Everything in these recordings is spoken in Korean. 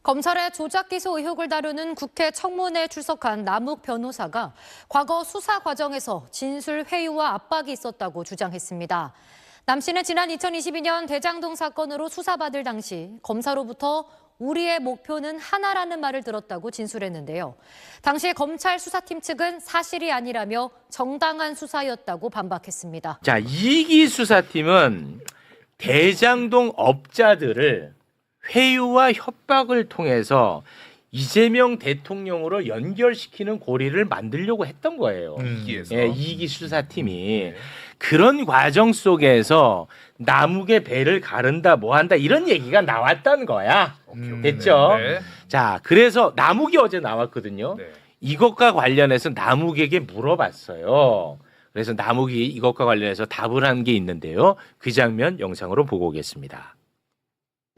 검찰의 조작 기소 의혹을 다루는 국회 청문회에 출석한 남욱 변호사가 과거 수사 과정에서 진술 회유와 압박이 있었다고 주장했습니다. 남 씨는 지난 2022년 대장동 사건으로 수사받을 당시 검사로부터 우리의 목표는 하나라는 말을 들었다고 진술했는데요. 당시 검찰 수사팀 측은 사실이 아니라며 정당한 수사였다고 반박했습니다. 자, 이기 수사팀은 대장동 업자들을 회유와 협박을 통해서 이재명 대통령으로 연결시키는 고리를 만들려고 했던 거예요. 예, 이기 수사팀이. 그런 과정 속에서 남욱의 배를 가른다 뭐한다 이런 얘기가 나왔던 거야. 됐죠? 네. 자, 그래서 남욱이 어제 나왔거든요. 네. 이것과 관련해서 남욱에게 물어봤어요. 그래서 남욱이 이것과 관련해서 답을 한 게 있는데요. 그 장면 영상으로 보고 오겠습니다.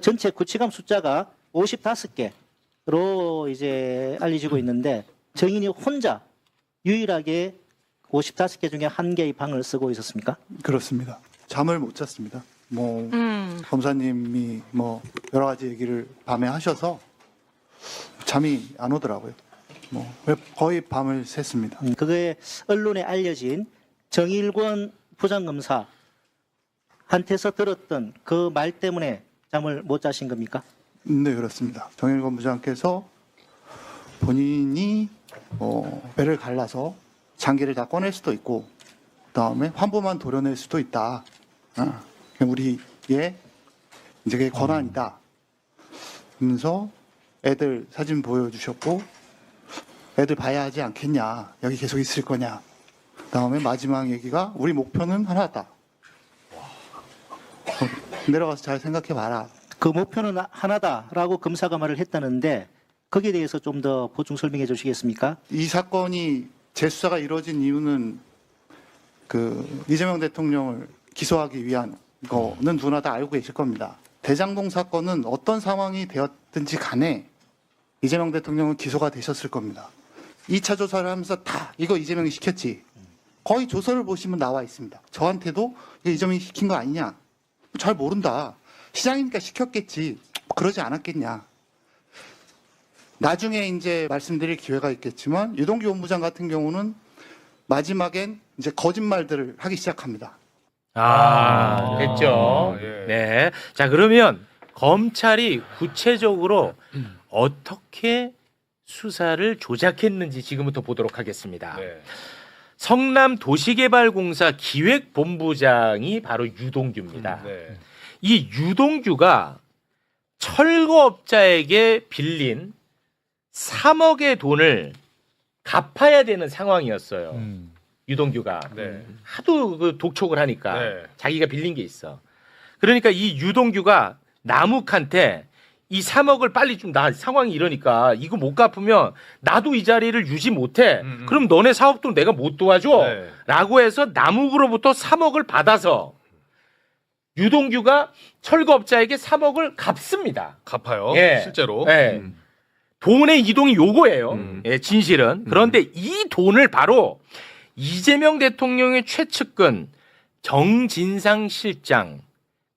전체 구치감 숫자가 55개로 이제 알려지고 있는데 정인이 혼자 유일하게 55개 중에 한 개의 방을 쓰고 있었습니까? 그렇습니다. 잠을 못 잤습니다. 검사님이 여러 가지 얘기를 밤에 하셔서 잠이 안 오더라고요. 거의 밤을 샜습니다. 그거에 언론에 알려진 정일권 부장검사한테서 들었던 그 말 때문에 잠을 못 자신 겁니까? 네, 그렇습니다. 정일권 부장께서 본인이 배를 갈라서 장기를 다 꺼낼 수도 있고 그다음에 환부만 도려낼 수도 있다. 우리의 이제 그게 권한이다. 그러면서 애들 사진 보여주셨고 애들 봐야 하지 않겠냐. 여기 계속 있을 거냐. 그다음에 마지막 얘기가 우리 목표는 하나다. 내려가서 잘 생각해 봐라. 그 목표는 하나다라고 검사가 말을 했다는데 거기에 대해서 좀 더 보충 설명해 주시겠습니까? 이 사건이 재수사가 이루어진 이유는 이재명 대통령을 기소하기 위한 거는 누구나 다 알고 계실 겁니다. 대장동 사건은 어떤 상황이 되었든지 간에 이재명 대통령은 기소가 되셨을 겁니다. 2차 조사를 하면서 다 이거 이재명이 시켰지. 거의 조서를 보시면 나와 있습니다. 저한테도 이거 이재명이 시킨 거 아니냐. 잘 모른다. 시장이니까 시켰겠지. 그러지 않았겠냐. 나중에 이제 말씀드릴 기회가 있겠지만 유동규 본부장 같은 경우는 마지막엔 이제 거짓말들을 하기 시작합니다. 됐죠. 예. 네. 자, 그러면 검찰이 구체적으로 어떻게 수사를 조작했는지 지금부터 보도록 하겠습니다. 네. 성남도시개발공사 기획본부장이 바로 유동규입니다. 네. 이 유동규가 철거업자에게 빌린 3억의 돈을 갚아야 되는 상황이었어요. 유동규가 네. 하도 그 독촉을 하니까 네. 자기가 빌린 게 있어. 그러니까 이 유동규가 남욱한테 이 3억을 빨리 좀 나 상황이 이러니까 이거 못 갚으면 나도 이 자리를 유지 못해. 그럼 너네 사업도 내가 못 도와줘. 네. 라고 해서 남욱으로부터 3억을 받아서 유동규가 철거업자에게 3억을 갚습니다. 갚아요. 예. 실제로. 예. 돈의 이동이 요거예요. 예, 진실은. 그런데 이 돈을 바로 이재명 대통령의 최측근 정진상 실장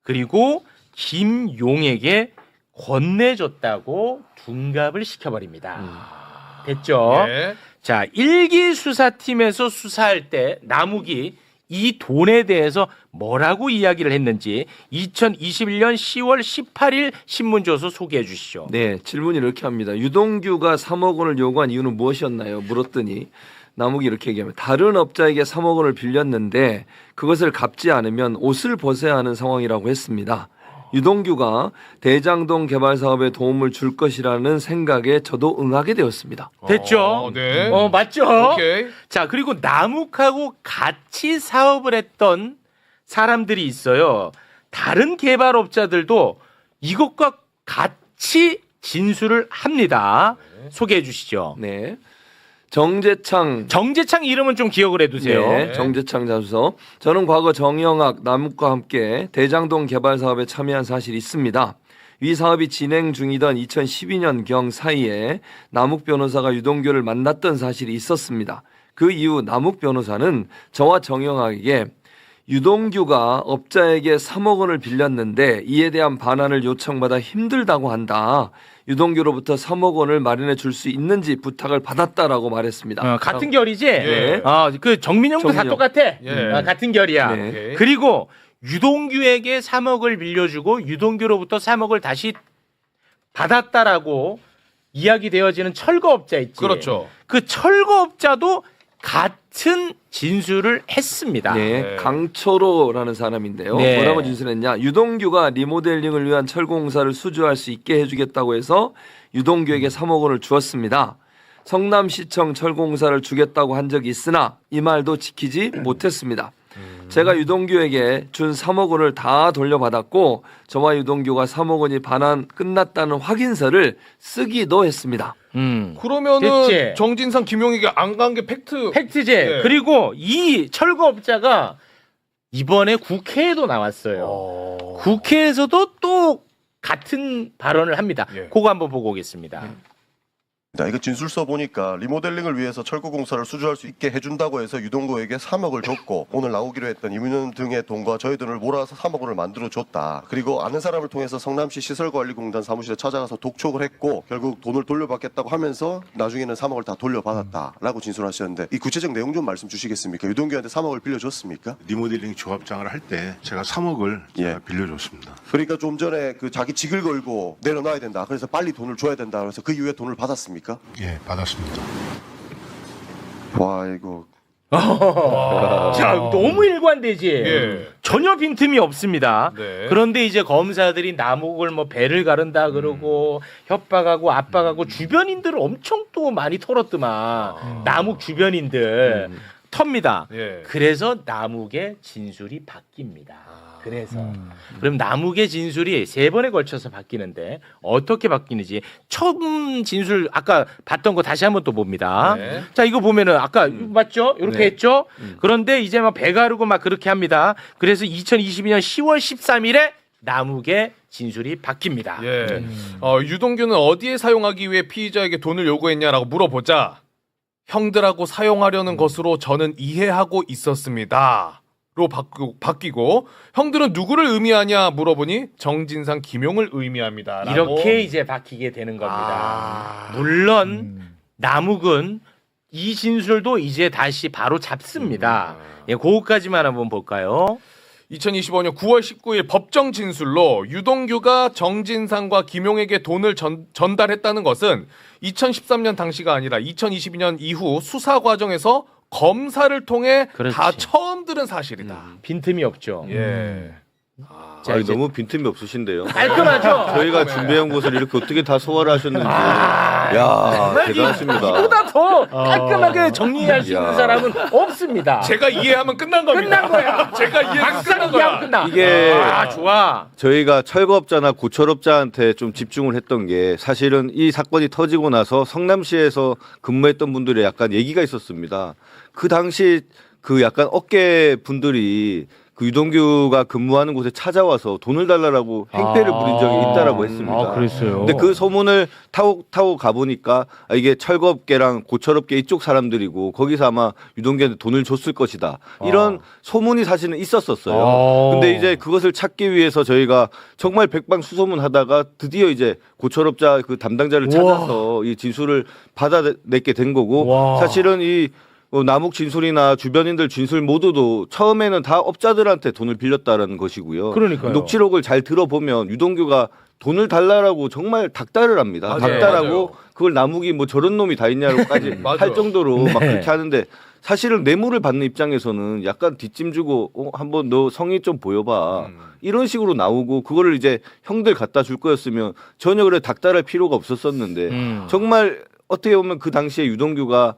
그리고 김용에게 건네줬다고 둔갑을 시켜버립니다. 됐죠? 네. 자, 1기 수사팀에서 수사할 때 남욱이 이 돈에 대해서 뭐라고 이야기를 했는지 2021년 10월 18일 신문조서 소개해 주시죠. 네, 질문이 이렇게 합니다. 유동규가 3억 원을 요구한 이유는 무엇이었나요? 물었더니 남욱이 이렇게 얘기합니다. 다른 업자에게 3억 원을 빌렸는데 그것을 갚지 않으면 옷을 벗어야 하는 상황이라고 했습니다. 유동규가 대장동 개발 사업에 도움을 줄 것이라는 생각에 저도 응하게 되었습니다. 됐죠? 네. 맞죠? 오케이. 자, 그리고 남욱하고 같이 사업을 했던 사람들이 있어요. 다른 개발업자들도 이것과 같이 진술을 합니다. 소개해 주시죠. 네. 정재창 이름은 좀 기억을 해두세요. 네, 정재창 자수서. 저는 과거 정영학, 남욱과 함께 대장동 개발 사업에 참여한 사실이 있습니다. 이 사업이 진행 중이던 2012년경 사이에 남욱 변호사가 유동규를 만났던 사실이 있었습니다. 그 이후 남욱 변호사는 저와 정영학에게 유동규가 업자에게 3억 원을 빌렸는데 이에 대한 반환을 요청받아 힘들다고 한다. 유동규로부터 3억 원을 마련해 줄 수 있는지 부탁을 받았다라고 말했습니다. 같은 결이지. 네. 그 정민영도 다 정민영. 똑같아. 예. 같은 결이야. 네. 그리고 유동규에게 3억을 빌려주고 유동규로부터 3억을 다시 받았다라고 이야기되어지는 철거업자 있지. 그렇죠. 그 철거업자도 같은 진술을 했습니다. 네, 네. 강철호라는 사람인데요. 네. 뭐라고 진술했냐? 유동규가 리모델링을 위한 철공사를 수주할 수 있게 해주겠다고 해서 유동규에게 3억 원을 주었습니다. 성남시청 철공사를 주겠다고 한 적이 있으나 이 말도 지키지 못했습니다. 제가 유동규에게 준 3억 원을 다 돌려받았고 저와 유동규가 3억 원이 반환 끝났다는 확인서를 쓰기도 했습니다. 그러면은 됐지. 정진상 김용익이 안 간 게 팩트. 팩트제. 네. 그리고 이 철거업자가 이번에 국회에도 나왔어요. 국회에서도 또 같은 발언을 합니다. 예. 그거 한번 보고 오겠습니다. 이거 진술서 보니까 리모델링을 위해서 철거공사를 수주할 수 있게 해준다고 해서 유동구에게 3억을 줬고 오늘 나오기로 했던 이민원 등의 돈과 저희 돈을 몰아서 3억 원을 만들어줬다. 그리고 아는 사람을 통해서 성남시 시설관리공단 사무실에 찾아가서 독촉을 했고 결국 돈을 돌려받겠다고 하면서 나중에는 3억을 다 돌려받았다라고 진술하셨는데 이 구체적 내용 좀 말씀 주시겠습니까? 유동규한테 3억을 빌려줬습니까? 리모델링 조합장을 할 때 제가 3억을 예. 빌려줬습니다. 그러니까 좀 전에 그 자기 직을 걸고 내려놔야 된다. 그래서 빨리 돈을 줘야 된다. 그래서 그 이후에 돈을 받았습니까? 예, 받았습니다. 와 이거 자, 너무 일관되지. 예. 전혀 빈틈이 없습니다. 네. 그런데 이제 검사들이 남욱을 뭐 배를 가른다 그러고 협박하고 압박하고 주변인들을 엄청 또 많이 털었더만. 남욱 주변인들 텁니다. 예. 그래서 남욱의 진술이 바뀝니다. 그래서 그럼 남욱의 진술이 3번에 걸쳐서 바뀌는데 어떻게 바뀌는지 처음 진술 아까 봤던 거 다시 한번 또 봅니다. 네. 자 이거 보면은 아까 맞죠? 이렇게 네. 했죠? 그런데 이제 막 배 가르고 막 그렇게 합니다. 그래서 2022년 10월 13일에 남욱의 진술이 바뀝니다. 예. 유동규는 어디에 사용하기 위해 피의자에게 돈을 요구했냐라고 물어보자 형들하고 사용하려는 것으로 저는 이해하고 있었습니다. 로 바뀌고 형들은 누구를 의미하냐 물어보니 정진상 김용을 의미합니다. 이렇게 이제 바뀌게 되는 겁니다. 물론 남욱은 이 진술도 이제 다시 바로 잡습니다. 예, 그거까지만 한번 볼까요? 2025년 9월 19일 법정 진술로 유동규가 정진상과 김용에게 돈을 전달했다는 것은 2013년 당시가 아니라 2022년 이후 수사 과정에서 검사를 통해 그렇지. 다 처음 들은 사실이다. 빈틈이 없죠. 예. 자, 이제 너무 빈틈이 없으신데요. 깔끔하죠? 저희가 준비한 것을 이렇게 어떻게 다 소화를 하셨는지. 야, 대단하십니다. 이보다 더 깔끔하게 정리할 수 있는 야. 사람은 없습니다. 제가 이해하면 끝난 겁니다. 끝난 거야. 제가 이해하면 막상 끝난 이해하면 거야. 끝나. 이게 좋아. 저희가 철거업자나 고철업자한테 좀 집중을 했던 게 사실은 이 사건이 터지고 나서 성남시에서 근무했던 분들의 약간 얘기가 있었습니다. 그 당시 그 약간 어깨 분들이 그 유동규가 근무하는 곳에 찾아와서 돈을 달라고 행패를 부린 적이 있다라고 했습니다. 그랬어요. 근데 그 소문을 타고 가보니까 이게 철거업계랑 고철업계 이쪽 사람들이고 거기서 아마 유동규한테 돈을 줬을 것이다. 이런 소문이 사실은 있었었어요. 근데 이제 그것을 찾기 위해서 저희가 정말 백방수소문하다가 드디어 이제 고철업자 그 담당자를 찾아서 이 진술을 받아냈게 된 거고 사실은 이 남욱 진술이나 주변인들 진술 모두도 처음에는 다 업자들한테 돈을 빌렸다라는 것이고요. 그러니까요. 녹취록을 잘 들어보면 유동규가 돈을 달라라고 정말 닥달을 합니다. 맞아요. 닥달하고 맞아요. 그걸 남욱이 뭐 저런 놈이 다 있냐고까지 맞아요. 할 정도로 막 네. 그렇게 하는데 사실은 뇌물을 받는 입장에서는 약간 뒷짐 주고 한번 너 성의 좀 보여봐. 이런 식으로 나오고 그거를 이제 형들 갖다 줄 거였으면 전혀 그래 닥달할 필요가 없었었는데 정말 어떻게 보면 그 당시에 유동규가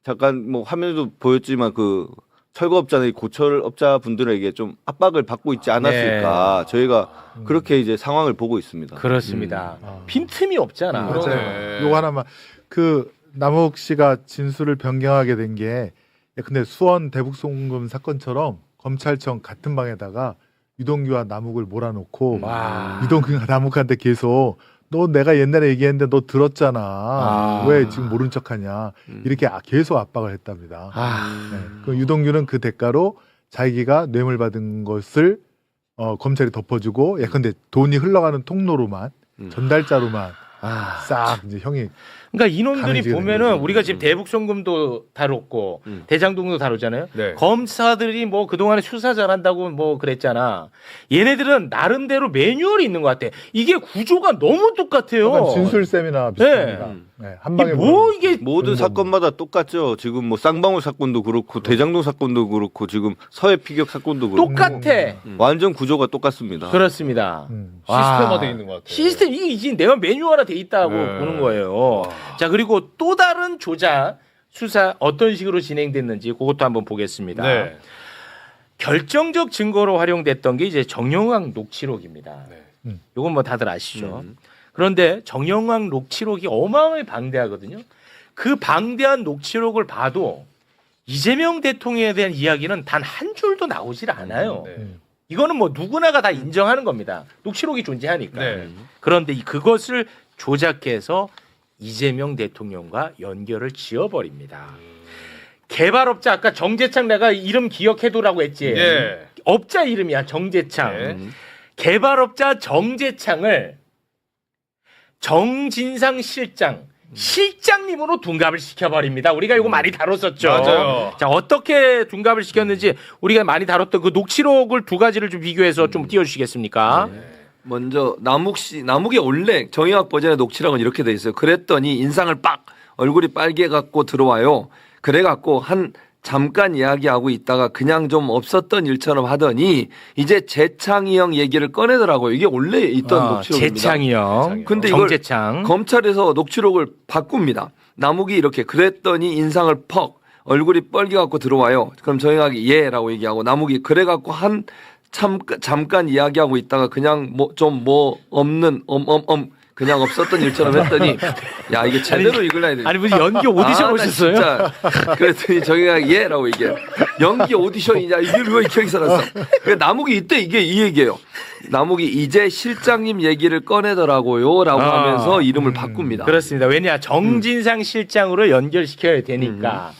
잠깐 뭐 화면에도 보였지만 그 철거업자나 고철업자 분들에게 좀 압박을 받고 있지 않았을까 저희가 그렇게 이제 상황을 보고 있습니다. 그렇습니다. 빈틈이 없잖아. 그러네. 요거 하나만 그 남욱 씨가 진술을 변경하게 된 게 근데 수원 대북송금 사건처럼 검찰청 같은 방에다가 유동규와 남욱을 몰아놓고 와. 유동규가 남욱한테 계속 너 내가 옛날에 얘기했는데 너 들었잖아. 왜 지금 모른 척하냐. 이렇게 계속 압박을 했답니다. 네. 그 유동규는 그 대가로 자기가 뇌물 받은 것을 검찰이 덮어주고 예컨대 돈이 흘러가는 통로로만 전달자로만 싹 이제 형이 그러니까 이놈들이 가능지가 보면은 되는 우리가 지금 대북송금도 다뤘고 대장동도 다루잖아요. 네. 검사들이 뭐 그동안에 수사 잘한다고 뭐 그랬잖아. 얘네들은 나름대로 매뉴얼이 있는 것 같아. 이게 구조가 너무 똑같아요. 약간 진술 세미나 비슷합니다. 네, 한 방에 뭐 이게 모든 사건마다 똑같죠. 지금 뭐 쌍방울 사건도 그렇고 대장동 사건도 그렇고 지금 서해 피격 사건도 그렇고 똑같아. 완전 구조가 똑같습니다. 그렇습니다. 시스템화돼 있는 것 같아요. 시스템 이게 이제 내가 매뉴얼화 돼 있다고 네. 보는 거예요. 자 그리고 또 다른 조작 수사 어떤 식으로 진행됐는지 그것도 한번 보겠습니다. 네. 결정적 증거로 활용됐던 게 이제 정영학 녹취록입니다. 네. 이건 뭐 다들 아시죠. 그런데 정영학 녹취록이 어마어마하게 방대하거든요. 그 방대한 녹취록을 봐도 이재명 대통령에 대한 이야기는 단 한 줄도 나오질 않아요. 네. 이거는 뭐 누구나가 다 인정하는 겁니다. 녹취록이 존재하니까. 네. 그런데 그것을 조작해서 이재명 대통령과 연결을 지어버립니다. 개발업자 아까 정재창 내가 이름 기억해두라고 했지. 예. 업자 이름이야 정재창. 네. 개발업자 정재창을 정진상 실장님으로 둔갑을 시켜버립니다. 우리가 이거 많이 다뤘었죠. 맞아요. 자 어떻게 둔갑을 시켰는지 우리가 많이 다뤘던 그 녹취록을 두 가지를 좀 비교해서 좀 띄워주시겠습니까? 먼저 남욱이 원래 정의학 버전의 녹취록은 이렇게 돼 있어요. 그랬더니 인상을 빡 얼굴이 빨개 갖고 들어와요. 그래 갖고 한 잠깐 이야기하고 있다가 그냥 좀 없었던 일처럼 하더니 이제 재창이 형 얘기를 꺼내더라고요. 이게 원래 있던 녹취록입니다. 재창이 형. 근데 이걸 정재창. 검찰에서 녹취록을 바꿉니다. 남욱이 이렇게 그랬더니 인상을 퍽 얼굴이 빨개 갖고 들어와요. 그럼 정의학이 예라고 얘기하고 남욱이 그래 갖고 한 잠깐 이야기하고 있다가 그냥 없는 그냥 없었던 일처럼 했더니 야 이게 제대로 읽으려야 돼. 아니 무슨 연기 오디션 오셨어요? 진짜. 그랬더니 정의가 예라고 얘기해. 연기 오디션이냐 이게 왜 기억이 살았어. 그러니까 남욱이 이때 이게 이 얘기예요. 남욱이 이제 실장님 얘기를 꺼내더라고요라고 하면서 이름을 바꿉니다. 그렇습니다. 왜냐 정진상 실장으로 연결시켜야 되니까.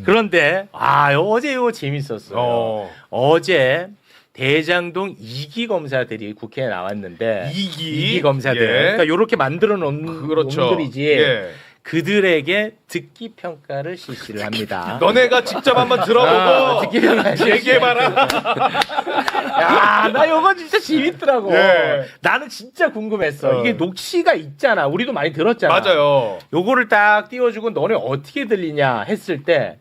그런데 어제 이거 재밌었어요. 어제 대장동 2기 검사들이 국회에 나왔는데 2기 검사들 예. 그러니까 이렇게 만들어 놓은 그렇죠. 놈들이지 예. 그들에게 듣기 평가를 실시를 합니다. 너네가 직접 한번 들어보고 듣기 평가 얘기해봐라. 나 이거 진짜 재밌더라고. 예. 나는 진짜 궁금했어. 이게 녹취가 있잖아. 우리도 많이 들었잖아. 맞아요. 요거를 딱 띄워주고 너네 어떻게 들리냐 했을 때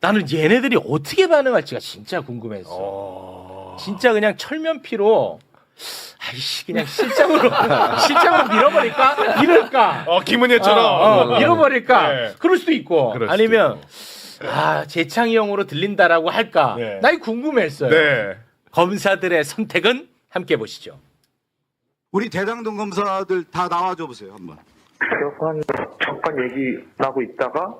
나는 얘네들이 어떻게 반응할지가 진짜 궁금했어. 진짜 그냥 철면피로 아이씨 그냥 실장으로 밀어버릴까? 이럴까? 김은혜처럼 밀어버릴까? 네. 그럴 수도 있고 그럴 수도 아니면 재창이 형으로 들린다라고 할까? 네. 나 이거 궁금했어요. 네. 검사들의 선택은 함께 보시죠. 우리 대장동 검사들 다 나와줘 보세요 한번. 잠깐 얘기 나고 있다가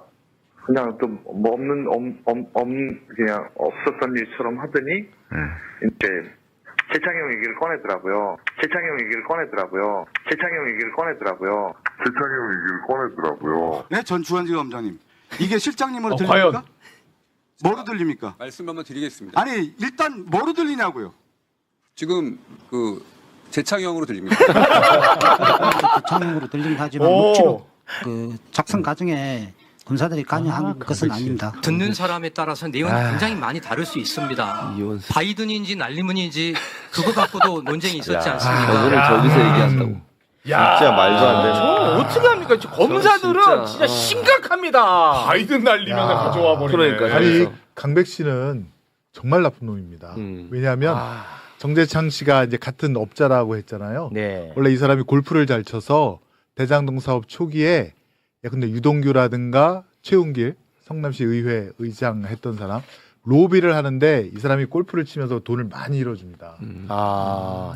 그냥 좀 뭐 그냥 없었던 일처럼 하더니 이제 재창이 형 얘기를 꺼내더라고요. 네, 전 주한지검장님. 이게 실장님으로 과연? 들립니까? 뭐로 들립니까? 말씀 한번 드리겠습니다. 아니 일단 뭐로 들리냐고요? 지금 그 재창형으로 들립니다. 재창형으로 들리긴 하지만 녹취록 그 작성 과정에 검사들이 관여한 것은 아닙니다. 듣는 사람에 따라서 내용이 굉장히 많이 다를 수 있습니다. 바이든인지 날리문인지 그거 갖고도 논쟁이 있었지 않습니까? 오늘 저기서 얘기한다고. 진짜 말도 안 되는. 어떻게 합니까? 검사들은 진짜 심각합니다. 바이든 날리면 가져와 버리네. 그러니까요. 아니 강백 씨는 정말 나쁜 놈입니다. 왜냐하면 정재창 씨가 이제 같은 업자라고 했잖아요. 네. 원래 이 사람이 골프를 잘 쳐서 대장동 사업 초기에 근데 유동규라든가 최웅길 성남시 의회 의장 했던 사람 로비를 하는데 이 사람이 골프를 치면서 돈을 많이 잃어줍니다.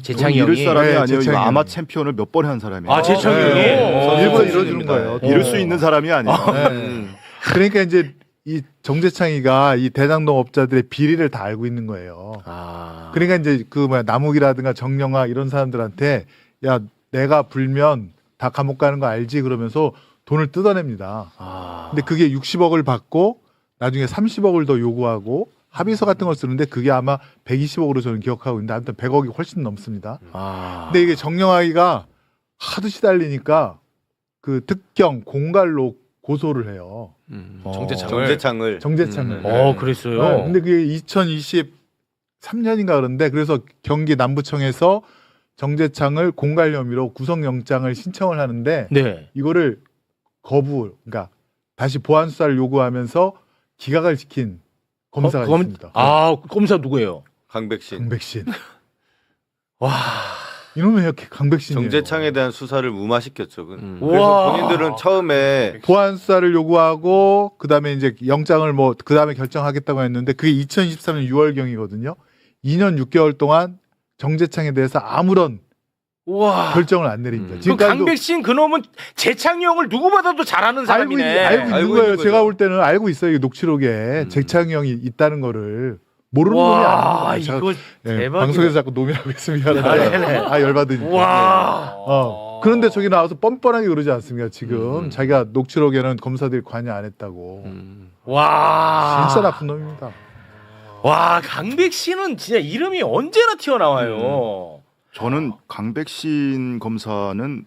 재창이 이럴 형이 사람이 아니에요. 재창이 아마 형이. 챔피언을 몇 번 한 사람이에요. 재창이 형이 일본 이뤄주는 거예요. 이럴 수 있는 사람이 아니에요. 그러니까 이제 이 정재창이가 이 대장동 업자들의 비리를 다 알고 있는 거예요. 그러니까 이제 남욱이라든가 정영학 이런 사람들한테 야 내가 불면 다 감옥 가는 거 알지 그러면서 돈을 뜯어냅니다. 근데 그게 60억을 받고 나중에 30억을 더 요구하고 합의서 같은 걸 쓰는데 그게 아마 120억으로 저는 기억하고 있는데 아무튼 100억이 훨씬 넘습니다. 근데 이게 정영학이가 하도 시달리니까 그 특경 공갈로 고소를 해요. 정재창을. 정재창을. 그랬어요. 네, 근데 그게 2023년인가 그런데 그래서 경기 남부청에서 정재창을 공갈 혐의로 구속영장을 신청을 하는데 네. 이거를 그러니까 다시 보안 수사를 요구하면서 기각을 시킨 검사가 있습니다. 검사 누구예요? 강백신. 와. 이놈의 강백신이에요. 정재창에 대한 수사를 무마시켰죠. 그래서 본인들은 처음에 보안 수사를 요구하고 그다음에 이제 영장을 그다음에 결정하겠다고 했는데 그게 2023년 6월경이거든요. 2년 6개월 동안 정재창에 대해서 아무런 결정을 안 내립니다. 그 강백신 그놈은 재창이 형을 누구 받아도 잘하는 사람이네. 알고 있는 거예요. 제가 볼 때는 알고 있어요. 이 녹취록에 재창이 형이 있다는 거를. 모르는 놈이 아닙니다. 이거 대박이네. 방송에서 자꾸 놈이라고 했습니다. 열받으니까. 그런데 저기 나와서 뻔뻔하게 그러지 않습니까? 지금 자기가 녹취록에는 검사들이 관여 안 했다고. 진짜 나쁜 놈입니다. 와, 강백신은 진짜 이름이 언제나 튀어나와요. 저는 강백신 검사는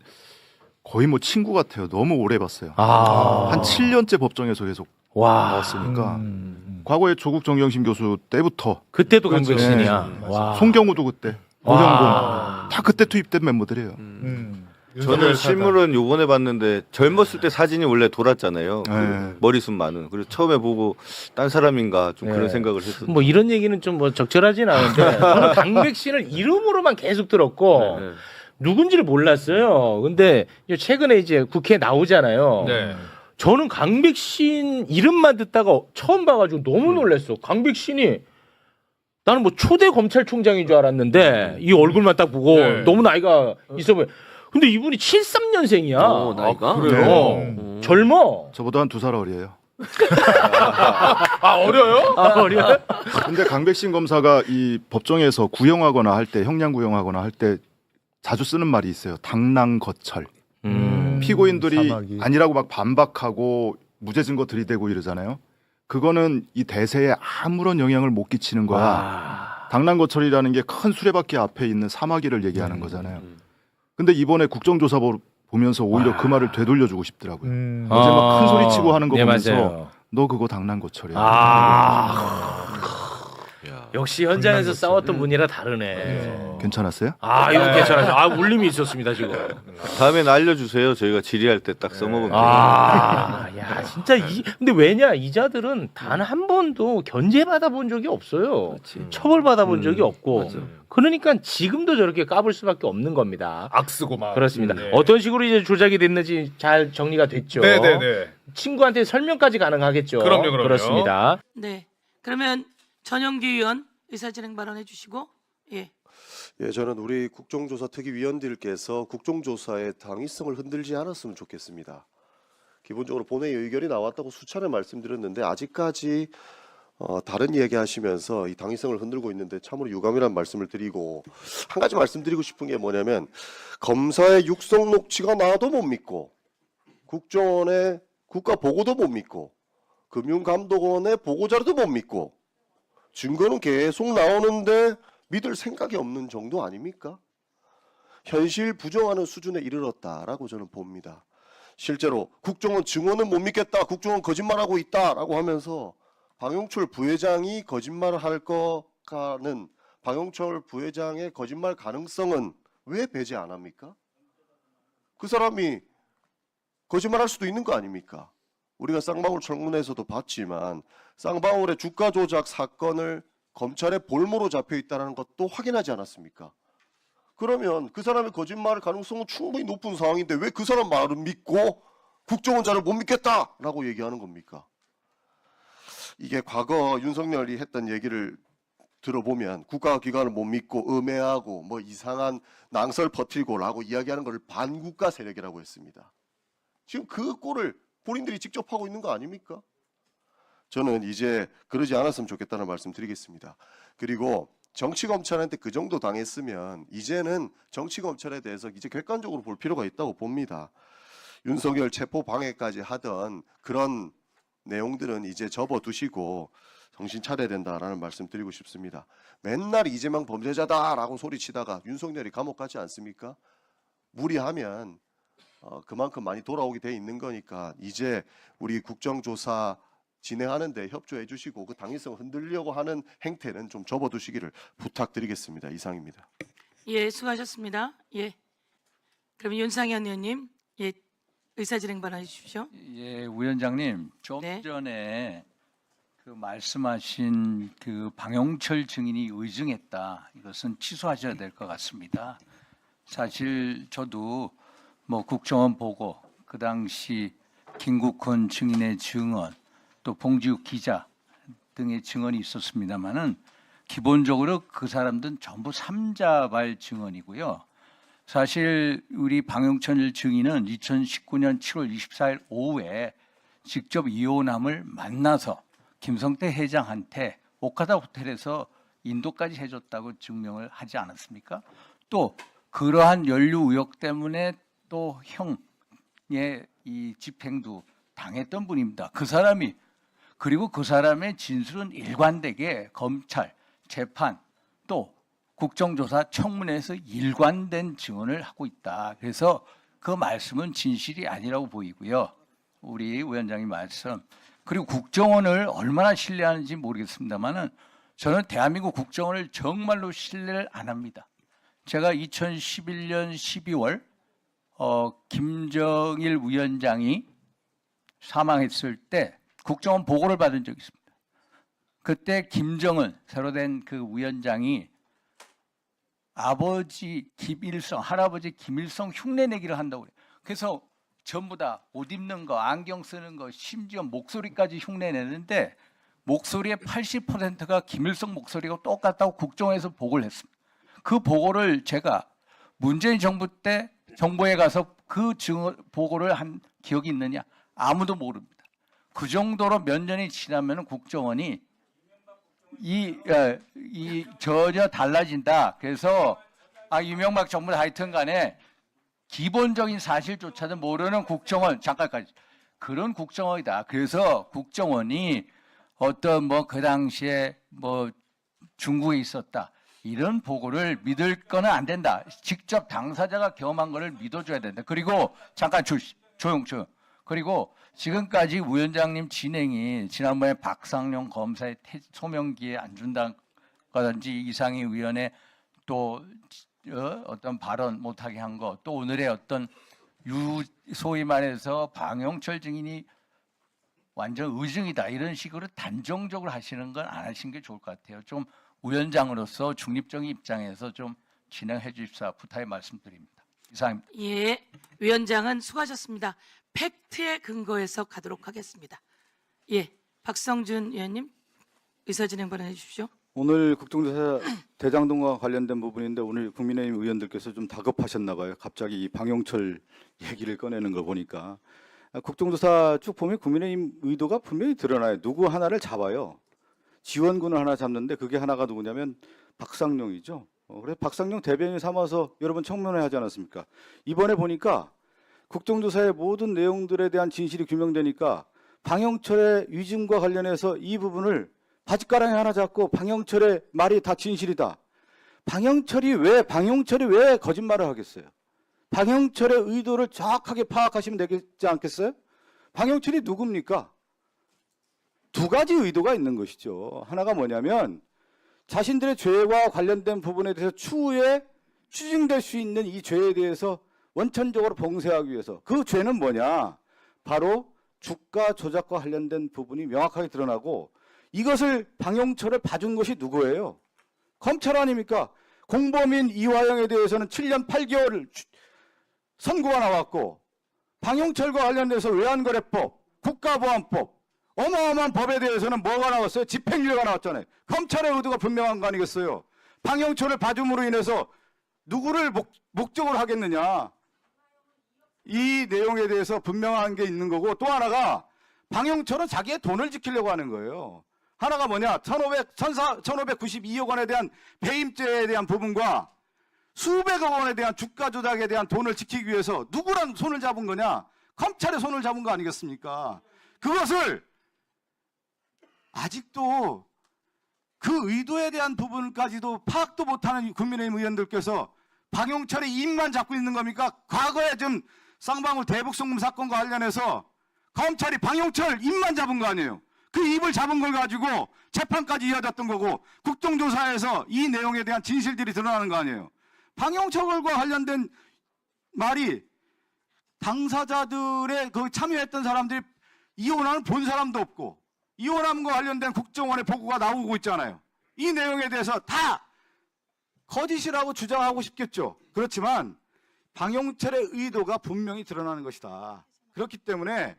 거의 뭐 친구 같아요. 너무 오래 봤어요. 한 7년째 법정에서 계속 나왔으니까. 과거에 조국 정경심 교수 때부터 그때도 강백신이야. 송경우도 그때, 노형곤 다 그때 투입된 멤버들이에요. 저는 실물은 요번에 봤는데 젊었을 때 사진이 원래 돌았잖아요. 머리숱 많은. 그래서 처음에 보고 딴 사람인가 좀 그런 생각을 했었어요. 뭐 이런 얘기는 좀 적절하진 않은데 저는 강백신을 이름으로만 계속 들었고 누군지를 몰랐어요. 근데 최근에 이제 국회에 나오잖아요. 저는 강백신 이름만 듣다가 처음 봐가지고 너무 놀랐어. 강백신이 나는 뭐 초대 검찰총장인 줄 알았는데 이 얼굴만 딱 보고 너무 나이가 있어 보여. 근데 이분이 73년생이야. 나이가? 그래요? 젊어. 저보다 한 2살 어려요. 어려요? 어려요? 근데 강백신 검사가 이 법정에서 구형하거나 할 때, 형량 구형하거나 할 때 자주 쓰는 말이 있어요. 당랑거철. 피고인들이 사막이. 아니라고 막 반박하고 무죄 증거 들이대고 이러잖아요. 그거는 이 대세에 아무런 영향을 못 끼치는 거야. 당랑거철이라는 게 큰 수레바퀴 앞에 있는 사마귀를 얘기하는 거잖아요. 근데 이번에 국정조사 보면서 오히려 그 말을 되돌려주고 싶더라고요. 어제 막 큰 소리 치고 하는 거 보면서 맞아요. 너 그거 당랑거철이야. 역시 현장에서 싸웠던 분이라 다르네. 괜찮았어요? 이거 괜찮아요. 울림이 있었습니다 지금. 다음엔 알려주세요. 저희가 질의할 때 딱 써먹으면 야 진짜 근데 왜냐 이자들은 단 한 번도 견제받아 본 적이 없어요. 처벌받아 본 적이 없고. 그러니까 지금도 저렇게 까불 수밖에 없는 겁니다. 악쓰고 막. 그렇습니다. 어떤 식으로 이제 조작이 됐는지 잘 정리가 됐죠. 네네네. 친구한테 설명까지 가능하겠죠. 그럼요. 그렇습니다. 네. 그러면 전영기 의원 의사진행 발언해 주시고. 예, 저는 우리 국정조사 특위위원들께서 국정조사의 당위성을 흔들지 않았으면 좋겠습니다. 기본적으로 본회의 의결이 나왔다고 수차례 말씀드렸는데 아직까지 다른 이야기하시면서 이 당위성을 흔들고 있는데 참으로 유감이라는 말씀을 드리고 한 가지 말씀드리고 싶은 게 뭐냐면 검사의 육성 녹취가 나와도 못 믿고 국정원의 국가 보고도 못 믿고 금융감독원의 보고자료도 못 믿고 증거는 계속 나오는데 믿을 생각이 없는 정도 아닙니까? 현실 부정하는 수준에 이르렀다라고 저는 봅니다. 실제로 국정원 증언은 못 믿겠다. 국정원 거짓말하고 있다라고 하면서 방용철 부회장이 거짓말을 할 거라는 방용철 부회장의 거짓말 가능성은 왜 배제 안 합니까? 그 사람이 거짓말할 수도 있는 거 아닙니까? 우리가 쌍방울 청문회에서도 봤지만 쌍방울의 주가 조작 사건을 검찰의 볼모로 잡혀 있다는 것도 확인하지 않았습니까? 그러면 그 사람의 거짓말 가능성은 충분히 높은 상황인데 왜 그 사람 말을 믿고 국정원자를 못 믿겠다라고 얘기하는 겁니까? 이게 과거 윤석열이 했던 얘기를 들어보면 국가기관을 못 믿고 음해하고 뭐 이상한 낭설 퍼뜨리고라고 이야기하는 것을 반국가 세력이라고 했습니다. 지금 그 꼴을 본인들이 직접 하고 있는 거 아닙니까? 저는 이제 그러지 않았으면 좋겠다는 말씀 드리겠습니다. 그리고 정치검찰한테 그 정도 당했으면 이제는 정치검찰에 대해서 이제 객관적으로 볼 필요가 있다고 봅니다. 윤석열 체포 방해까지 하던 그런 내용들은 이제 접어두시고 정신 차려야 된다라는 말씀 드리고 싶습니다. 맨날 이재명 범죄자다라고 소리치다가 윤석열이 감옥 가지 않습니까? 무리하면 그만큼 많이 돌아오게 돼 있는 거니까 이제 우리 국정조사 진행하는데 협조해 주시고 그 당위성을 흔들려고 하는 행태는 좀 접어두시기를 부탁드리겠습니다. 이상입니다. 예, 수고하셨습니다. 예. 그럼 윤상현 의원님, 예, 의사진행 발언해 주십시오. 예, 위원장님, 좀 전에 그 말씀하신 그 방용철 증인이 의증했다. 이것은 취소하셔야 될 것 같습니다. 사실 저도 뭐 국정원 보고 그 당시 김국헌 증인의 증언 또 봉지욱 기자 등의 증언이 있었습니다만은 기본적으로 그 사람들은 전부 삼자발 증언이고요. 사실 우리 방용철 증인은 2019년 7월 24일 오후에 직접 이호남을 만나서 김성태 회장한테 오카다 호텔에서 인도까지 해줬다고 증명을 하지 않았습니까? 또 그러한 연루 의혹 때문에 또 형의 이 집행도 당했던 분입니다. 그 사람이 그리고 그 사람의 진술은 일관되게 검찰, 재판 또 국정조사 청문회에서 일관된 증언을 하고 있다. 그래서 그 말씀은 진실이 아니라고 보이고요. 우리 위원장님 말씀 그리고 국정원을 얼마나 신뢰하는지 모르겠습니다만은 저는 대한민국 국정원을 정말로 신뢰를 안 합니다. 제가 2011년 12월 김정일 위원장이 사망했을 때 국정원 보고를 받은 적이 있습니다. 그때 김정은 새로 된 그 위원장이 아버지 김일성, 할아버지 김일성 흉내내기를 한다고 그래요. 그래서 전부 다 옷 입는 거, 안경 쓰는 거, 심지어 목소리까지 흉내내는데 목소리의 80%가 김일성 목소리가 똑같다고 국정원에서 보고를 했습니다. 그 보고를 제가 문재인 정부 때 정부에 가서 그 보고를 한 기억이 있느냐? 아무도 모릅니다. 그 정도로 몇 년이 지나면 국정원이 전혀 달라진다. 그래서 이명박 정부 하여튼 간에 기본적인 사실조차도 모르는 국정원 잠깐까지 그런 국정원이다. 그래서 국정원이 어떤 뭐 그 당시에 뭐 중국에 있었다. 이런 보고를 믿을 거는 안 된다. 직접 당사자가 경험한 거를 믿어줘야 된다. 그리고 잠깐 조용. 그리고 지금까지 위원장님 진행이 지난번에 박상용 검사의 소명기에 안 준다든지 이상희 위원회 또 어떤 발언 못하게 한 거 또 오늘의 어떤 소위 말해서 방용철 증인이 완전 의증이다 이런 식으로 단정적으로 하시는 건 안 하시는 게 좋을 것 같아요. 좀 위원장으로서 중립적인 입장에서 좀 진행해 주십사 부탁의 말씀드립니다. 이상입니다. 예, 위원장은 수고하셨습니다. 팩트에 근거해서 가도록 하겠습니다. 예, 박성준 의원님 의사진행 발언해 주십시오. 오늘 국정조사 대장동과 관련된 부분인데 오늘 국민의힘 의원들께서 좀 다급하셨나 봐요. 갑자기 이 방용철 얘기를 꺼내는 걸 보니까 국정조사 쭉 보면 국민의힘 의도가 분명히 드러나요. 누구 하나를 잡아요. 지원군을 하나 잡는데 그게 하나가 누구냐면 박상용이죠. 그래서 박상용 대변인 삼아서 여러분 청문회 하지 않았습니까? 이번에 보니까 국정조사의 모든 내용들에 대한 진실이 규명되니까 방용철의 위증과 관련해서 이 부분을 바짓가랑이 하나 잡고 방용철의 말이 다 진실이다. 방용철이 왜 거짓말을 하겠어요? 방용철의 의도를 정확하게 파악하시면 되겠지 않겠어요? 방용철이 누굽니까? 두 가지 의도가 있는 것이죠. 하나가 뭐냐면 자신들의 죄와 관련된 부분에 대해서 추후에 추징될 수 있는 이 죄에 대해서 원천적으로 봉쇄하기 위해서 그 죄는 뭐냐? 바로 주가 조작과 관련된 부분이 명확하게 드러나고 이것을 방용철을 봐준 것이 누구예요? 검찰 아닙니까? 공범인 이화영에 대해서는 7년 8개월 선고가 나왔고 방용철과 관련돼서 외환거래법, 국가보안법 어마어마한 법에 대해서는 뭐가 나왔어요? 집행유예가 나왔잖아요. 검찰의 의도가 분명한 거 아니겠어요? 방용철을 봐줌으로 인해서 누구를 목적으로 하겠느냐? 이 내용에 대해서 분명한 게 있는 거고 또 하나가 방용철은 자기의 돈을 지키려고 하는 거예요. 하나가 뭐냐? 1592억 원에 대한 배임죄에 대한 부분과 수백억 원에 대한 주가 조작에 대한 돈을 지키기 위해서 누구랑 손을 잡은 거냐? 검찰의 손을 잡은 거 아니겠습니까? 그것을 아직도 그 의도에 대한 부분까지도 파악도 못하는 국민의힘 의원들께서 방용철의 입만 잡고 있는 겁니까? 과거에 좀 쌍방울 대북송금 사건과 관련해서 검찰이 방용철 입만 잡은 거 아니에요. 그 입을 잡은 걸 가지고 재판까지 이어졌던 거고 국정조사에서 이 내용에 대한 진실들이 드러나는 거 아니에요. 방용철과 관련된 말이 당사자들의 그 참여했던 사람들이 이혼하는 본 사람도 없고 이혼함과 관련된 국정원의 보고가 나오고 있잖아요. 이 내용에 대해서 다 거짓이라고 주장하고 싶겠죠. 그렇지만 방용철의 의도가 분명히 드러나는 것이다. 그렇기 때문에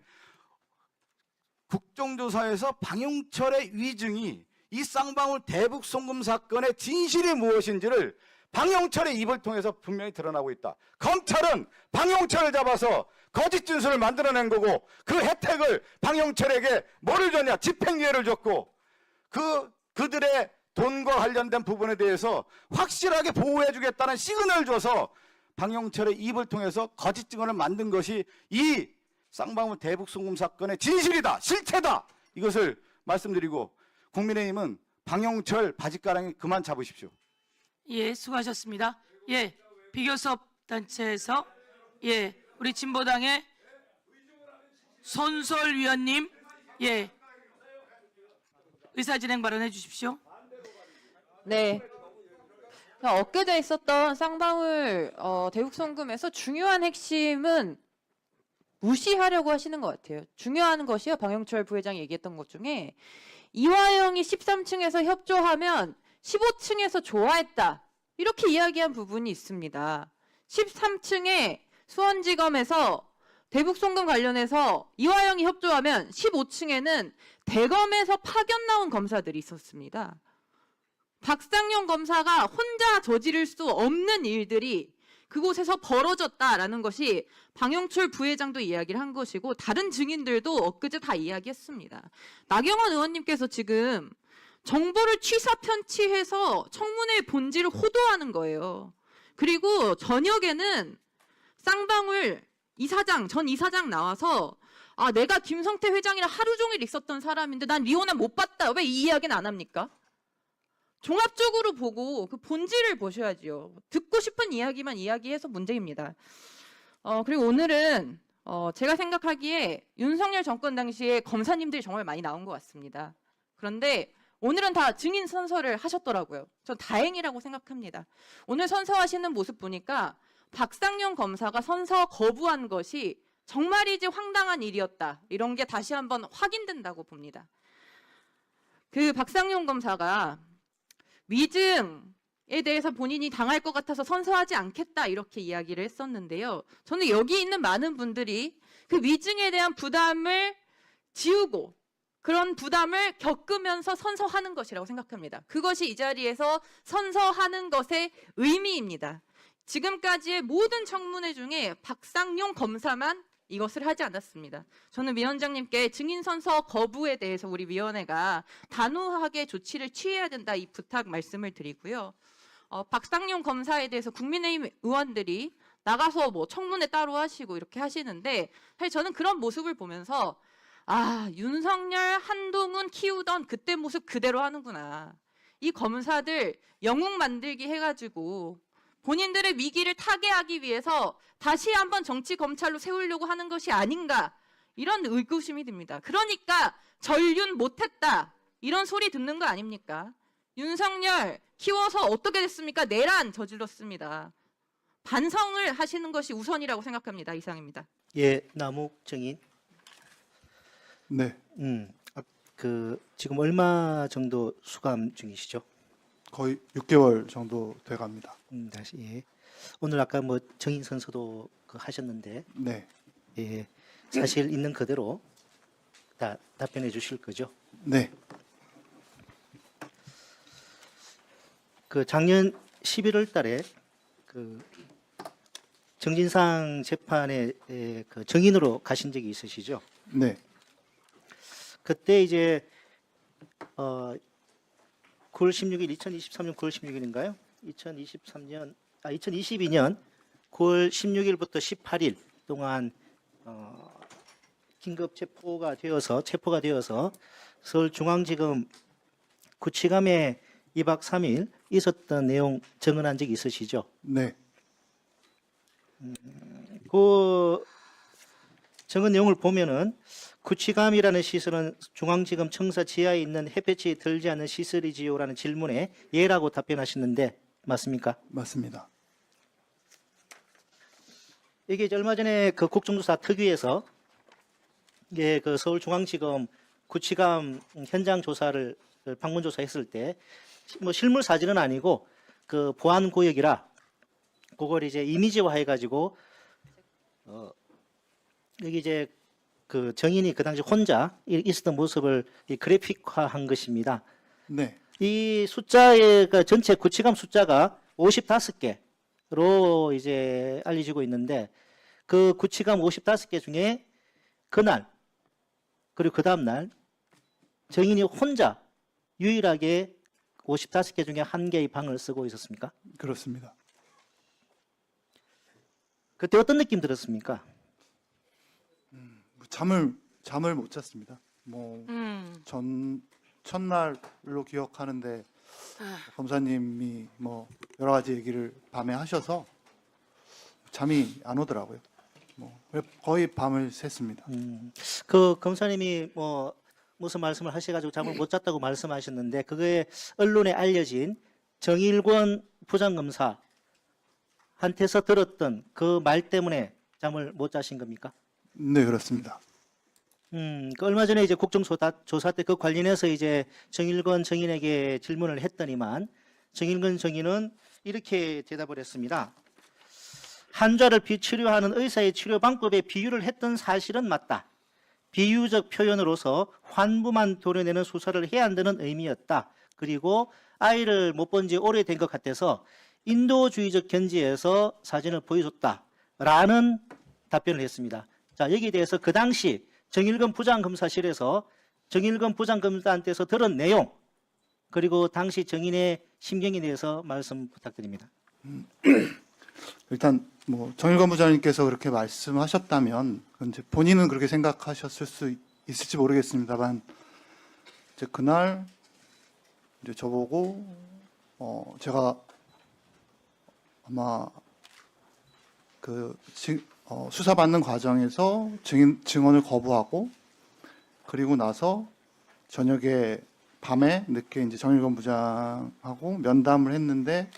국정조사에서 방용철의 위증이 이 쌍방울 대북송금 사건의 진실이 무엇인지를 방용철의 입을 통해서 분명히 드러나고 있다. 검찰은 방용철을 잡아서 거짓 진술을 만들어낸 거고 그 혜택을 방용철에게 뭐를 줬냐? 집행유예를 줬고 그들의 돈과 관련된 부분에 대해서 확실하게 보호해주겠다는 시그널을 줘서 방용철의 입을 통해서 거짓 증언을 만든 것이 이 쌍방울 대북송금 사건의 진실이다, 실체다. 이것을 말씀드리고 국민의힘은 방용철 바짓가랑이 그만 잡으십시오. 예, 수고하셨습니다. 예, 비교섭 단체에서 예, 우리 진보당의 손설 위원님, 예, 의사진행 발언해 주십시오. 네. 엊그제 있었던 쌍방울 대북송금에서 중요한 핵심은 무시하려고 하시는 것 같아요. 중요한 것이요. 방용철 부회장이 얘기했던 것 중에 이화영이 13층에서 협조하면 15층에서 좋아했다. 이렇게 이야기한 부분이 있습니다. 13층에 수원지검에서 대북송금 관련해서 이화영이 협조하면 15층에는 대검에서 파견 나온 검사들이 있었습니다. 박상용 검사가 혼자 저지를 수 없는 일들이 그곳에서 벌어졌다라는 것이 방용철 부회장도 이야기를 한 것이고 다른 증인들도 엊그제 다 이야기했습니다. 나경원 의원님께서 지금 정보를 취사 편취해서 청문회의 본질을 호도하는 거예요. 그리고 저녁에는 쌍방울 이사장, 전 이사장 나와서 내가 김성태 회장이랑 하루 종일 있었던 사람인데 난 리오나 못 봤다. 왜 이 이야기는 안 합니까? 종합적으로 보고 그 본질을 보셔야죠. 듣고 싶은 이야기만 이야기해서 문제입니다. 그리고 오늘은 제가 생각하기에 윤석열 정권 당시에 검사님들이 정말 많이 나온 것 같습니다. 그런데 오늘은 다 증인 선서를 하셨더라고요. 전 다행이라고 생각합니다. 오늘 선서하시는 모습 보니까 박상용 검사가 선서 거부한 것이 정말이지 황당한 일이었다. 이런 게 다시 한번 확인된다고 봅니다. 그 박상용 검사가 위증에 대해서 본인이 당할 것 같아서 선서하지 않겠다 이렇게 이야기를 했었는데요. 저는 여기 있는 많은 분들이 그 위증에 대한 부담을 지우고 그런 부담을 겪으면서 선서하는 것이라고 생각합니다. 그것이 이 자리에서 선서하는 것의 의미입니다. 지금까지의 모든 청문회 중에 박상용 검사만 이것을 하지 않았습니다. 저는 위원장님께 증인 선서 거부에 대해서 우리 위원회가 단호하게 조치를 취해야 된다 이 부탁 말씀을 드리고요. 박상용 검사에 대해서 국민의힘 의원들이 나가서 뭐 청문회 따로 하시고 이렇게 하시는데 사실 저는 그런 모습을 보면서 윤석열, 한동훈 키우던 그때 모습 그대로 하는구나. 이 검사들 영웅 만들기 해가지고 본인들의 위기를 타개하기 위해서 다시 한번 정치 검찰로 세우려고 하는 것이 아닌가 이런 의구심이 듭니다. 그러니까 전륜 못했다 이런 소리 듣는 거 아닙니까? 윤석열 키워서 어떻게 됐습니까? 내란 저질렀습니다. 반성을 하시는 것이 우선이라고 생각합니다. 이상입니다. 예, 남욱 증인. 네. 지금 얼마 정도 수감 중이시죠? 거의 6개월 정도 돼갑니다. 다시 예. 오늘 아까 뭐 증인 선서도 하셨는데, 네. 예, 사실 있는 그대로 다 답변해 주실 거죠? 네. 그 작년 11월달에 그 정진상 재판에 그 증인으로 가신 적이 있으시죠? 네. 그때 이제 9월 16일 2023년 9월 16일인가요? 2022년 9월 16일부터 18일 동안 긴급 체포가 되어서 서울중앙지검 구치감에 2박 3일 있었던 내용 증언한 적이 있으시죠? 네. 그 적은 내용을 보면은 구치감이라는 시설은 중앙지검 청사 지하에 있는 햇볕이 들지 않는 시설이지요라는 질문에 예라고 답변하셨는데 맞습니까? 맞습니다. 이게 이제 얼마 전에 그 국정조사 특위에서 이게 그 서울중앙지검 구치감 현장 조사를 방문 조사했을 때 뭐 실물 사진은 아니고 그 보안 구역이라 그걸 이제 이미지화 해가지고 여기 이제 그 정인이 그 당시 혼자 있었던 모습을 이 그래픽화한 것입니다. 네. 이 숫자의 그 전체 구치감 숫자가 55개로 이제 알려지고 있는데 그 구치감 55개 중에 그날 그리고 그 다음 날 정인이 혼자 유일하게 55개 중에 한 개의 방을 쓰고 있었습니까? 그렇습니다. 그때 어떤 느낌 들었습니까? 잠을 못 잤습니다. 뭐 첫날로 기억하는데 검사님이 뭐 여러 가지 얘기를 밤에 하셔서 잠이 안 오더라고요. 뭐 거의 밤을 샜습니다. 그 검사님이 뭐 무슨 말씀을 하셔가지고 잠을 못 잤다고 말씀하셨는데 그게 언론에 알려진 정일권 부장검사한테서 들었던 그 말 때문에 잠을 못 자신 겁니까? 네, 그렇습니다. 그 얼마 전에 이제 국정조사 때 그 관련해서 이제 정일권 정인에게 질문을 했더니만 정일권 정인은 이렇게 대답을 했습니다. 환자를 비치료하는 의사의 치료 방법에 비유를 했던 사실은 맞다. 비유적 표현으로서 환부만 도려내는 수사를 해야 한다는 의미였다. 그리고 아이를 못 본 지 오래된 것 같아서 인도주의적 견지에서 사진을 보여줬다라는 답변을 했습니다. 자, 여기에 대해서 그 당시 정일권 부장검사실에서 정일권 부장검사한테서 들은 내용 그리고 당시 정인의 심경에 대해서 말씀 부탁드립니다. 일단 뭐 정일권 부장님께서 그렇게 말씀하셨다면 이제 본인은 그렇게 생각하셨을 수 있을지 모르겠습니다만 이제 그날 이제 저보고 제가 아마 그 수사받는 과정에서 증언을 거부하고 그리고 나서 저녁에 밤에 늦게 이제 정일권 부장하고 면담을 했는데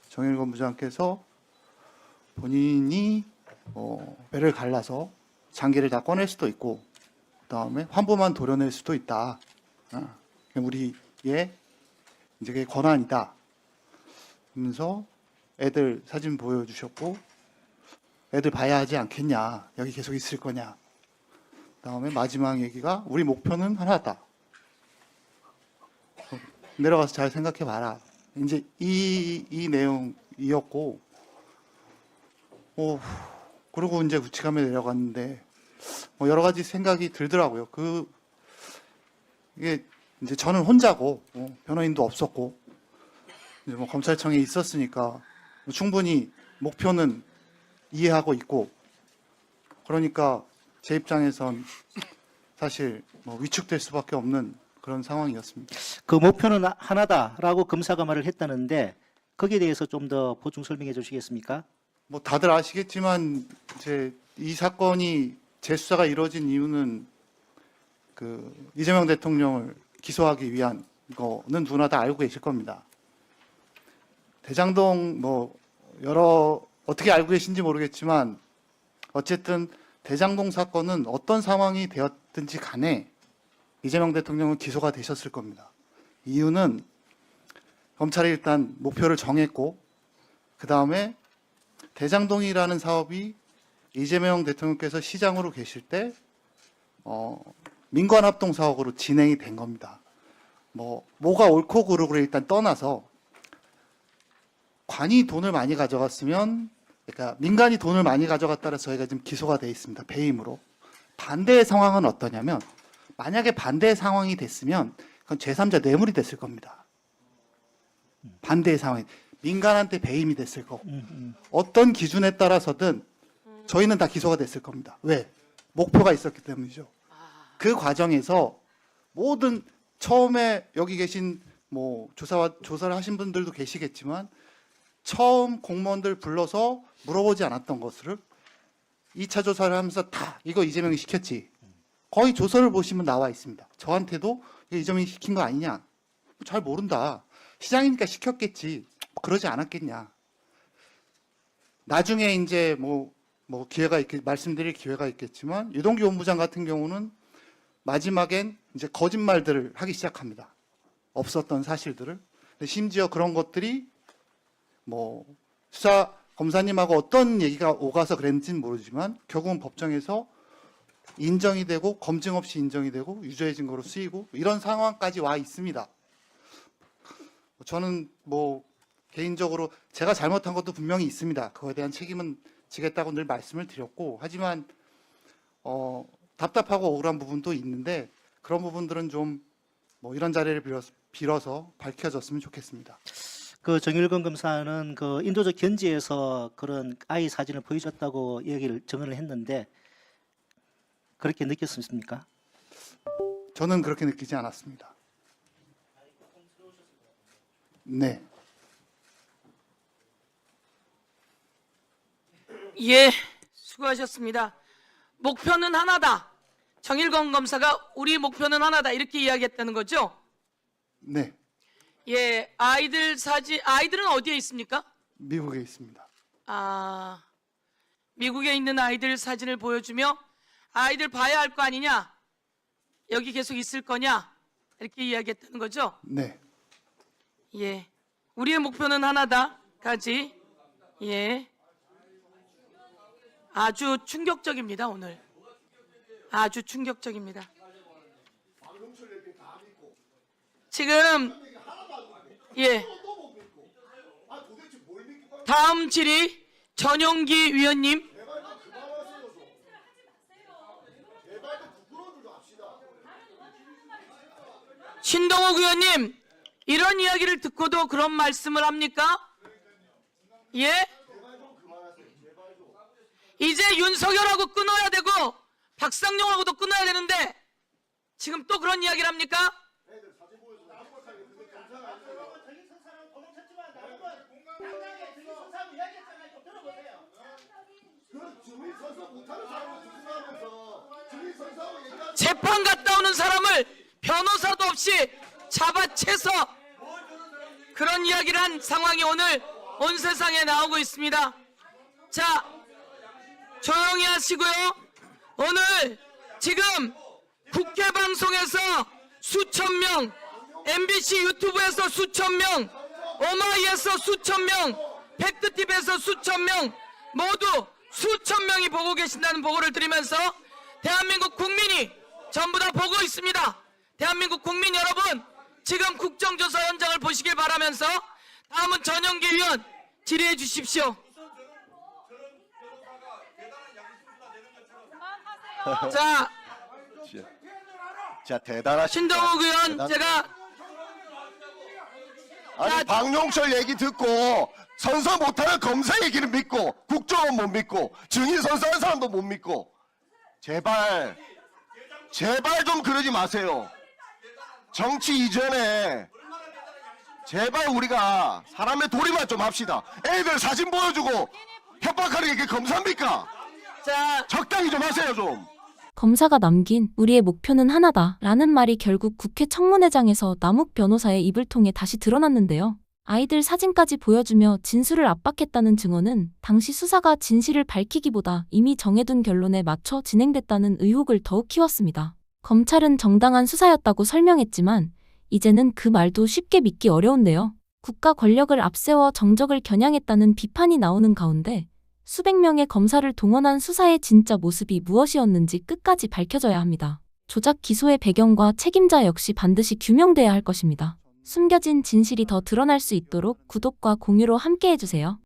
정일권 부장께서 본인이 배를 갈라서 장기를 다 꺼낼 수도 있고 그다음에 환부만 도려낼 수도 있다. 우리의 이제 그게 권한이다. 그러면서 애들 사진 보여주셨고 애들 봐야 하지 않겠냐. 여기 계속 있을 거냐. 그다음에 마지막 얘기가 우리 목표는 하나다. 내려가서 잘 생각해 봐라. 이제 이 내용이었고 그리고 이제 구치감에 내려갔는데 뭐 여러 가지 생각이 들더라고요. 이게 이제 저는 혼자고 변호인도 없었고 이제 뭐 검찰청에 있었으니까 충분히 목표는 이해하고 있고 그러니까 제 입장에선 사실 뭐 위축될 수밖에 없는 그런 상황이었습니다. 그 목표는 하나다라고 검사가 말을 했다는데 거기에 대해서 좀 더 보충 설명해 주시겠습니까? 뭐 다들 아시겠지만 이제 이 사건이 재수사가 이루어진 이유는 그 이재명 대통령을 기소하기 위한 거는 누구나 다 알고 계실 겁니다. 대장동 뭐 어떻게 알고 계신지 모르겠지만 어쨌든 대장동 사건은 어떤 상황이 되었든지 간에 이재명 대통령은 기소가 되셨을 겁니다. 이유는 검찰이 일단 목표를 정했고 그 다음에 대장동이라는 사업이 이재명 대통령께서 시장으로 계실 때 민관합동 사업으로 진행이 된 겁니다. 뭐가 옳고 그르고를 일단 떠나서 관이 돈을 많이 가져갔으면 그러니까 민간이 돈을 많이 가져갔다라 저희가 지금 기소가 돼 있습니다. 배임으로. 반대의 상황은 어떠냐면 만약에 반대의 상황이 됐으면 그건 제3자 뇌물이 됐을 겁니다. 반대의 상황이 민간한테 배임이 됐을 거고 어떤 기준에 따라서든 저희는 다 기소가 됐을 겁니다. 왜? 목표가 있었기 때문이죠. 그 과정에서 모든 처음에 여기 계신 뭐 조사를 하신 분들도 계시겠지만 처음 공무원들 불러서 물어보지 않았던 것을 2차 조사를 하면서 다 이거 이재명이 시켰지. 거의 조서를 보시면 나와 있습니다. 저한테도 이거 이재명이 시킨 거 아니냐. 잘 모른다. 시장이니까 시켰겠지. 그러지 않았겠냐. 나중에 이제 뭐 기회가 말씀드릴 기회가 있겠지만 유동규 본부장 같은 경우는 마지막엔 이제 거짓말들을 하기 시작합니다. 없었던 사실들을. 심지어 그런 것들이 뭐 수사 검사님하고 어떤 얘기가 오가서 그랬는지는 모르지만 결국은 법정에서 인정이 되고 검증 없이 인정이 되고 유죄의 증거로 쓰이고 이런 상황까지 와 있습니다. 저는 뭐 개인적으로 제가 잘못한 것도 분명히 있습니다. 그거에 대한 책임은 지겠다고 늘 말씀을 드렸고 하지만 답답하고 억울한 부분도 있는데 그런 부분들은 좀 뭐 이런 자리를 빌어서 밝혀졌으면 좋겠습니다. 그 정일건 검사는 그 인도적 견지에서 그런 아이 사진을 보여줬다고 얘기를 증언을 했는데 그렇게 느꼈습니까? 저는 그렇게 느끼지 않았습니다. 네. 예, 수고하셨습니다. 목표는 하나다. 정일건 검사가 우리 목표는 하나다 이렇게 이야기했다는 거죠? 네. 예, 아이들 사진, 아이들은 어디에 있습니까? 미국에 있습니다. 아, 미국에 있는 아이들 사진을 보여주며 아이들 봐야 할 거 아니냐? 여기 계속 있을 거냐? 이렇게 이야기했다는 거죠? 네. 예, 우리의 목표는 하나다까지. 예, 아주 충격적입니다 오늘. 아주 충격적입니다. 지금 예, 다음 질의 전용기 위원님. 신동욱 의원님, 이런 이야기를 듣고도 그런 말씀을 합니까? 예? 이제 윤석열하고 끊어야 되고 박상용하고도 끊어야 되는데 지금 또 그런 이야기를 합니까? 재판 갔다 오는 사람을 변호사도 없이 잡아채서 그런 이야기를 한 상황이 오늘 온 세상에 나오고 있습니다. 자, 조용히 하시고요. 오늘 지금 국회 방송에서 수천 명, MBC 유튜브에서 수천 명, 오마이에서 수천 명, 팩트TV에서 수천 명, 모두 수천 명이 보고 계신다는 보고를 드리면서 대한민국 국민이 전부 다 보고 있습니다. 대한민국 국민 여러분, 지금 국정조사 현장을 보시길 바라면서 다음은 전용기 위원 질의해 주십시오. 자, 대단하십니다. 신동욱 의원, 제가 아니 박용철 얘기 듣고 선서 못하는 검사 얘기는 믿고 국정원 못 믿고 증인 선서하는 사람도 못 믿고 제발 좀 그러지 마세요. 정치 이전에 제발 우리가 사람의 도리만 좀 합시다. 애들 사진 보여주고 협박하는 게 검사입니까? 자, 적당히 좀 하세요 좀. 검사가 남긴 우리의 목표는 하나다 라는 말이 결국 국회 청문회장에서 남욱 변호사의 입을 통해 다시 드러났는데요. 아이들 사진까지 보여주며 진술을 압박했다는 증언은 당시 수사가 진실을 밝히기보다 이미 정해둔 결론에 맞춰 진행됐다는 의혹을 더욱 키웠습니다. 검찰은 정당한 수사였다고 설명했지만 이제는 그 말도 쉽게 믿기 어려운데요. 국가 권력을 앞세워 정적을 겨냥했다는 비판이 나오는 가운데 수백 명의 검사를 동원한 수사의 진짜 모습이 무엇이었는지 끝까지 밝혀져야 합니다. 조작 기소의 배경과 책임자 역시 반드시 규명돼야 할 것입니다. 숨겨진 진실이 더 드러날 수 있도록 구독과 공유로 함께해주세요.